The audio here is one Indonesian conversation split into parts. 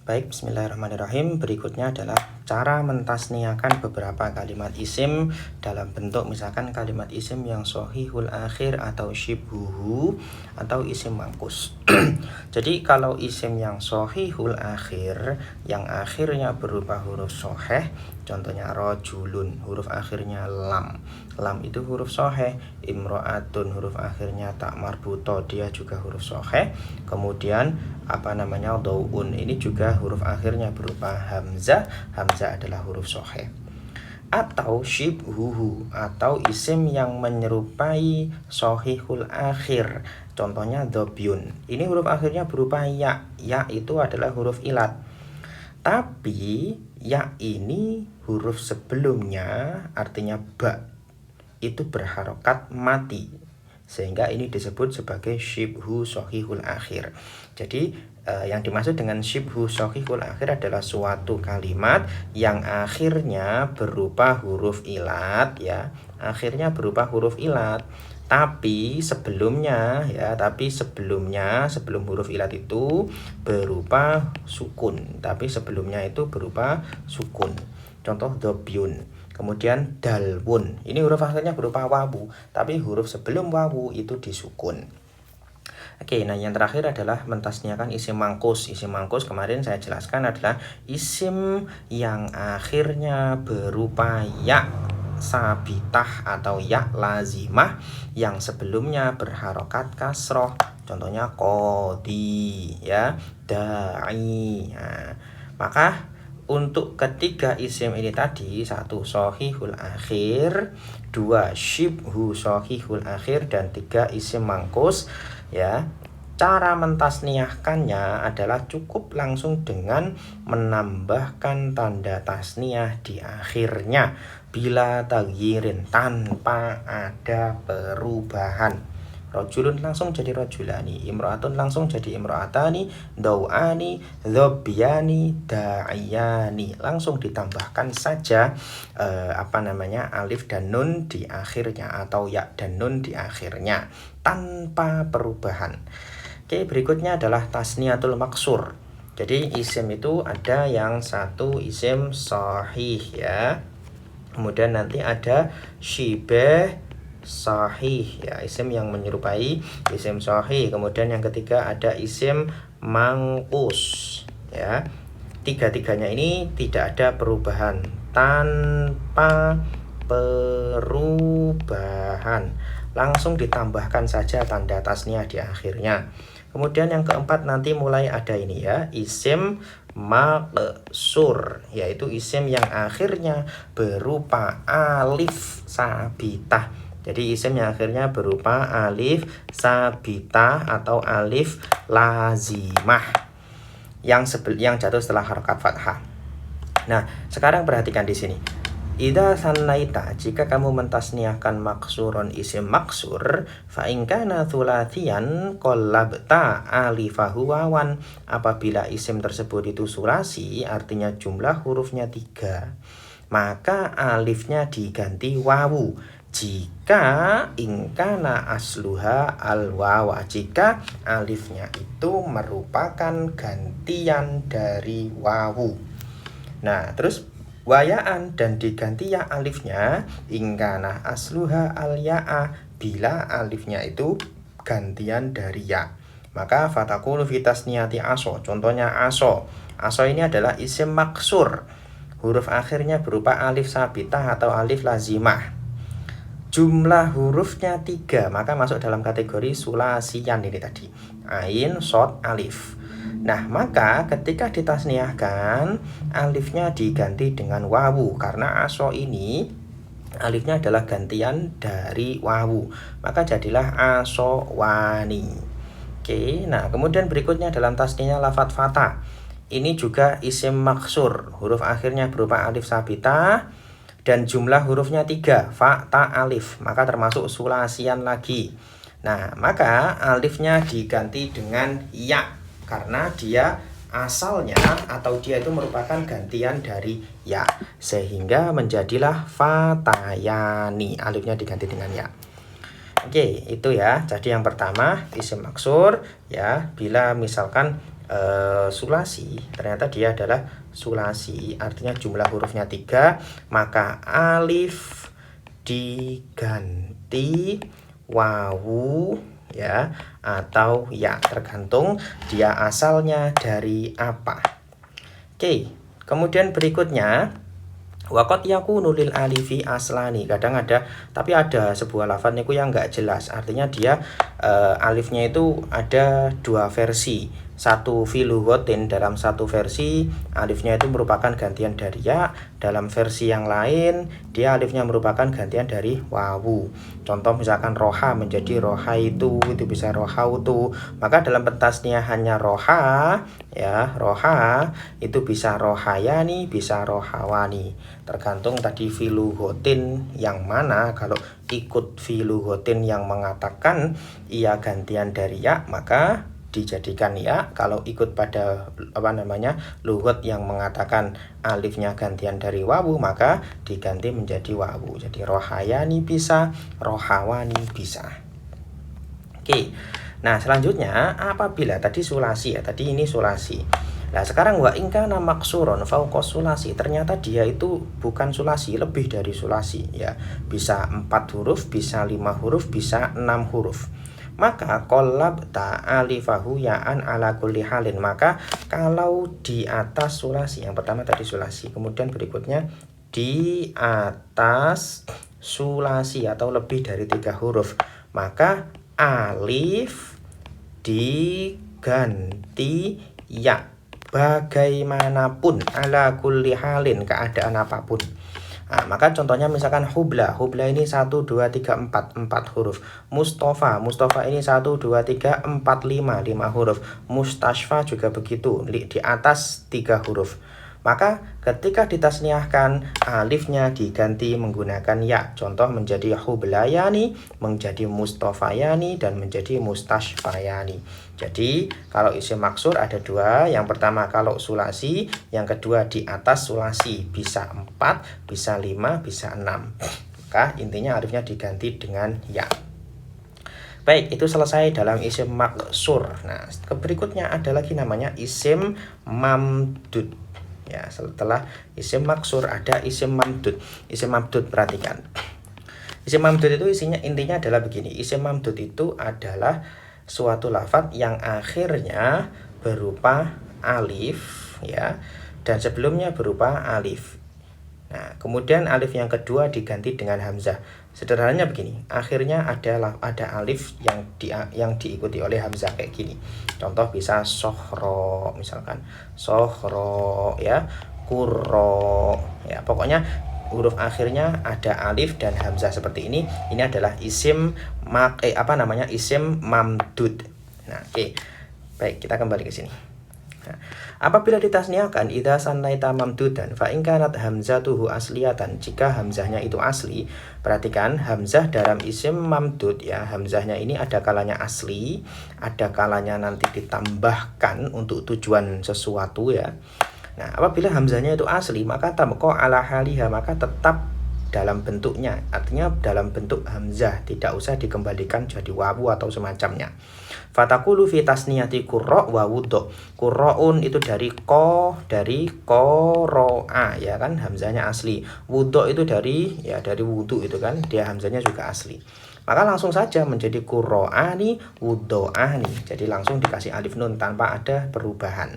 Baik, bismillahirrahmanirrahim. Berikutnya adalah cara mentasniakan beberapa kalimat isim dalam bentuk misalkan kalimat isim yang sahihul akhir atau syibhuhu atau isim mangkus. Jadi kalau isim yang sahihul akhir yang akhirnya berupa huruf sahih, contohnya rojulun, huruf akhirnya lam. Lam itu huruf sahih. Imro'atun, huruf akhirnya tak marbuto, dia juga huruf sahih. Kemudian dauun, ini juga huruf akhirnya berupa hamzah. Hamzah adalah huruf sahih. Atau syibhuhu, atau isim yang menyerupai sahihul akhir, contohnya dobyun, ini huruf akhirnya berupa ya. Ya itu adalah huruf ilat, tapi ya ini huruf sebelumnya artinya ba itu berharokat mati, sehingga ini disebut sebagai syibhu sahihul akhir. Jadi yang dimaksud dengan syibhu sahihul akhir adalah suatu kalimat yang akhirnya berupa huruf ilat, ya, akhirnya berupa huruf ilat, tapi sebelumnya sebelum huruf ilat itu berupa sukun, contoh dobyun. Kemudian dalwun, ini huruf akhirnya berupa wawu, tapi huruf sebelum wawu itu disukun. Oke, nah yang terakhir adalah mentasniakan isim mangkus. Isim mangkus kemarin saya jelaskan adalah isim yang akhirnya berupa ya sabitah atau ya lazimah yang sebelumnya berharokat kasroh, contohnya qodi, ya, da'i. Nah, maka untuk ketiga isim ini tadi, satu sahihul akhir, dua syibhu sahihul akhir, dan tiga isim mangkus, ya, cara mentasniahkannya adalah cukup langsung dengan menambahkan tanda tasniah di akhirnya bila taghyirin, tanpa ada perubahan. Rojulun langsung jadi rojulani, imro'atun langsung jadi imro'atani, dau'ani, dhobyani, da'iyani. Langsung ditambahkan saja alif dan nun di akhirnya atau ya dan nun di akhirnya tanpa perubahan. Oke, berikutnya adalah tasniyatul maksur. Jadi isim itu ada yang satu isim sahih, ya. Kemudian nanti ada syibeh sahih, ya, isim yang menyerupai isim sahih. Kemudian yang ketiga ada isim mangkus, ya. Tiga-tiganya ini tidak ada perubahan, tanpa perubahan, langsung ditambahkan saja tanda tasniah di akhirnya. Kemudian yang keempat nanti mulai ada ini, ya, isim maqsur, yaitu isim yang akhirnya berupa alif sabitah. Jadi isim yang akhirnya berupa alif sabitah atau alif lazimah yang jatuh setelah harokat fathah. Nah, sekarang perhatikan di sini. Idza sannaita, jika kamu mentasniahkan maksurun isim maksur, fa in kana tsulathiyan qallabta alifahu wawan. Apabila isim tersebut itu sulasi, artinya jumlah hurufnya 3, maka alifnya diganti wawu. Jika ingkana asluha al-wawa, jika alifnya itu merupakan gantian dari wawu. Nah, terus wayaan dan diganti ya alifnya, ingkana asluha al-ya'a, bila alifnya itu gantian dari ya, maka fatakulu fitasniyati aso, contohnya aso. Aso ini adalah isim maksur, huruf akhirnya berupa alif sabitah atau alif lazimah, jumlah hurufnya 3, maka masuk dalam kategori sulasiyan ini tadi, ain, sod, alif. Nah, maka ketika ditasniahkan, alifnya diganti dengan wawu, karena aso ini alifnya adalah gantian dari wawu, maka jadilah asowani. Oke, nah kemudian berikutnya dalam tasniahnya lafadz fatah. Ini juga isim maksur, huruf akhirnya berupa alif sabitah dan jumlah hurufnya 3, fa, ta, alif, maka termasuk sulasian lagi. Nah, maka alifnya diganti dengan ya, karena dia asalnya atau dia itu merupakan gantian dari ya, sehingga menjadilah fatayani, alifnya diganti dengan ya. Oke, itu ya. Jadi yang pertama isim maksur, ya, bila misalkan sulasi, ternyata dia adalah sulasi, artinya jumlah hurufnya 3, maka alif diganti wawu ya atau ya, tergantung dia asalnya dari apa. Oke, kemudian berikutnya waqad yakunu lil alifi aslani, kadang ada, tapi ada sebuah lafaz niku yang enggak jelas, artinya dia alifnya itu ada dua versi. Satu fi lughatin, dalam satu versi alifnya itu merupakan gantian dari ya, dalam versi yang lain dia alifnya merupakan gantian dari wawu. Contoh misalkan roha menjadi roha itu bisa rohautu, maka dalam pentasnya hanya roha ya, roha itu bisa rohayani, bisa rohawani, tergantung tadi fi lughatin yang mana. Kalau ikut fi lughatin yang mengatakan ia gantian dari ya, maka dijadikan ya. Kalau ikut pada lughat yang mengatakan alifnya gantian dari wawu, maka diganti menjadi wawu. Jadi rohayani bisa, rohawani bisa. Oke. Nah, selanjutnya apabila tadi sulasi ya, tadi ini sulasi. Nah, sekarang wa in kana maksuron fauqa sulasi, ternyata dia itu bukan sulasi, lebih dari sulasi ya. Bisa 4 huruf, bisa 5 huruf, bisa 6 huruf. Maka qallab ta'alifahu ya'an ala kulli halin, maka kalau di atas sulasi, yang pertama tadi sulasi, kemudian berikutnya di atas sulasi atau lebih dari 3 huruf, maka alif diganti ya, bagaimanapun, ala kulli halin, keadaan apapun. Nah, maka contohnya misalkan hubla, hubla ini 1, 2, 3, 4, 4 huruf. Mustafa, Mustafa ini 1, 2, 3, 4, 5, 5 huruf. Mustashfa juga begitu, di atas 3 huruf. Maka ketika ditasniahkan, alifnya diganti menggunakan ya. Contoh menjadi hublayani, menjadi mustafayani, dan menjadi mustashfayani. Jadi kalau isim maksur ada 2. Yang pertama kalau sulasi, yang kedua di atas sulasi. Bisa 4, bisa 5, bisa 6. Maka intinya alifnya diganti dengan ya. Baik, itu selesai dalam isim maksur. Nah, berikutnya ada lagi namanya isim mamdud. Ya, setelah isim maksur ada isim mamdud. Isim mamdud, perhatikan. Isim mamdud itu intinya adalah begini. Isim mamdud itu adalah suatu lafaz yang akhirnya berupa alif ya, dan sebelumnya berupa alif. Nah, kemudian alif yang kedua diganti dengan hamzah. Sederhananya begini, akhirnya ada alif yang diikuti oleh hamzah kayak gini. Contoh bisa sohro, misalkan sohro ya, kurro ya, pokoknya huruf akhirnya ada alif dan hamzah seperti ini. Ini adalah isim isim mamdud. Nah, oke. Baik, kita kembali ke sini. Nah, apabila ditasniahkan idza sannaita mamdudan fa in kanat hamzatuhu asliyatan, jika hamzahnya itu asli. Perhatikan hamzah dalam isim mamdud ya, hamzahnya ini ada kalanya asli, ada kalanya nanti ditambahkan untuk tujuan sesuatu ya. Nah, apabila hamzahnya itu asli, maka tabqa ala haliha, maka tetap dalam bentuknya, artinya dalam bentuk hamzah, tidak usah dikembalikan jadi wawu atau semacamnya. Fataqulu fi tasniyati qurra wa wudhu. Qurraun itu dari qoro'a ya kan, hamzahnya asli. Wudhu itu dari wudu itu kan, dia hamzahnya juga asli. Maka langsung saja menjadi qurra'ani wudhu'ani. Jadi langsung dikasih alif nun tanpa ada perubahan.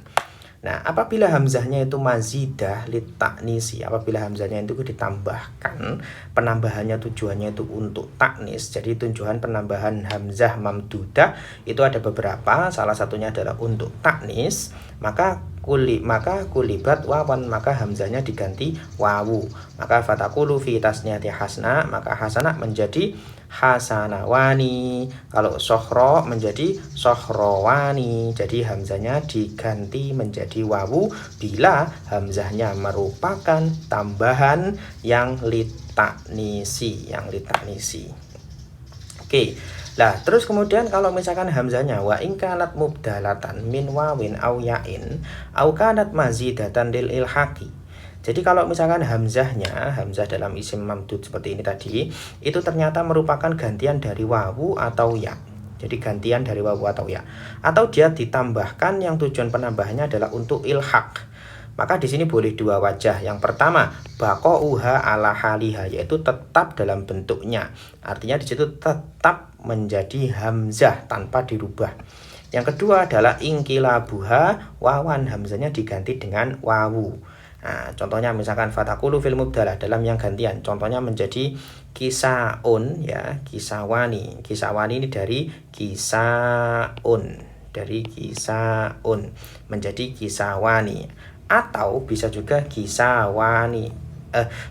Nah, apabila hamzahnya itu mazidah litaknisi, apabila hamzahnya itu ditambahkan, penambahannya tujuannya itu untuk taknis. Jadi tujuan penambahan hamzah mamdudah itu ada beberapa, salah satunya adalah untuk taknis. Maka kulibat wawan, maka hamzahnya diganti wawu. Maka fataqulu fi tasniyati hasna, maka hasana menjadi hasanawani. Kalau sohro menjadi sohrowani. Jadi hamzahnya diganti menjadi wawu bila hamzahnya merupakan tambahan yang litaknisi, Oke. Nah, terus kemudian kalau misalkan hamzahnya wa in kanat mubdalatan min wawin au ya'in au kanat mazidatan lil ilhaqi. Jadi kalau misalkan hamzah dalam isim mamdud seperti ini tadi, itu ternyata merupakan gantian dari wawu atau ya. Jadi gantian dari wawu atau ya. Atau dia ditambahkan yang tujuan penambahannya adalah untuk ilhaq. Maka di sini boleh dua wajah. Yang pertama, baqauha ala haliha, yaitu tetap dalam bentuknya. Artinya di situ tetap menjadi hamzah tanpa dirubah. Yang kedua adalah ingkilabuha, wawan hamzahnya diganti dengan wawu. Nah, contohnya misalkan fatakulu fil mubdalah dalam yang gantian. Contohnya menjadi kisaun ya, kisawani. Kisawani ini dari kisaun. Dari kisaun menjadi kisawani. Atau bisa juga kisawani.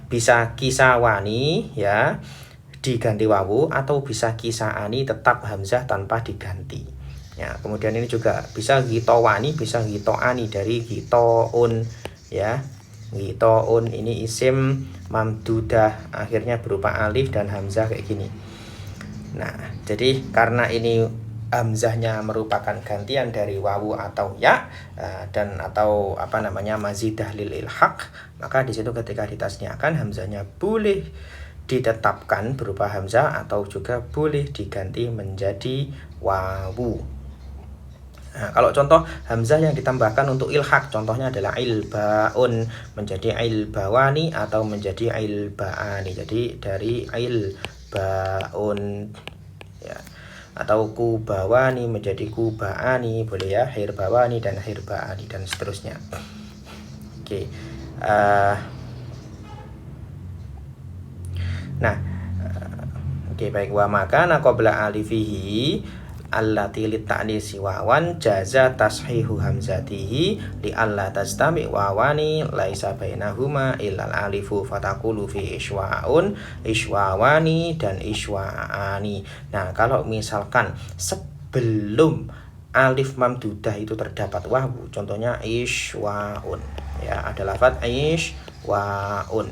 Bisa kisawani ya diganti wawu, atau bisa kisaani tetap hamzah tanpa diganti. Ya, kemudian ini juga bisa gitowani, bisa gitoani dari gitoun ya. Gitoun ini isim mamdudah, akhirnya berupa alif dan hamzah kayak gini. Nah, jadi karena ini hamzahnya merupakan gantian dari wawu atau ya dan atau apa namanya mazidah lil ilhaq, maka di situ ketika ditasniahkan hamzahnya boleh ditetapkan berupa hamzah atau juga boleh diganti menjadi wawu. Nah, kalau contoh hamzah yang ditambahkan untuk ilhaq, contohnya adalah ilbaun menjadi ilbawani atau menjadi ilbaani. Jadi dari ilbaun ya, atau kubawani menjadi kubaani boleh ya, hirbawani dan hirbaani dan seterusnya. Oke. Nah, oke baik, wa maka qabla alifihi allati litta'nisi wawan jaza tashihu hamzatihi li alla tastami wawani laisa bainahuma illal alifu fatakulu fi iswaun iswawani dan iswaani. Nah, kalau misalkan sebelum alif mamdudah itu terdapat wawu, contohnya iswaun ya, ada lafaz iswaun.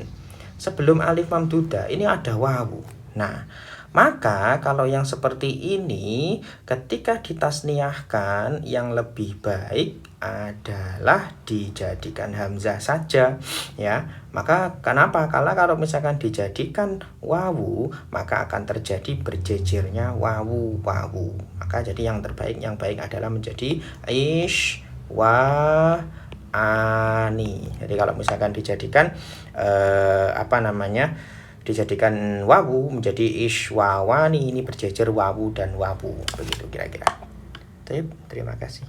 Sebelum alif mamdudah ini ada wawu. Nah, maka kalau yang seperti ini ketika ditasniahkan yang lebih baik adalah dijadikan hamzah saja ya. Maka kenapa? Kalau misalkan dijadikan wawu, maka akan terjadi berjejernya wawu. Maka jadi yang terbaik, yang baik adalah menjadi ani. Jadi kalau misalkan dijadikan dijadikan wawu menjadi iswawani, ini berjejer wawu dan wawu, begitu kira-kira. Terima kasih.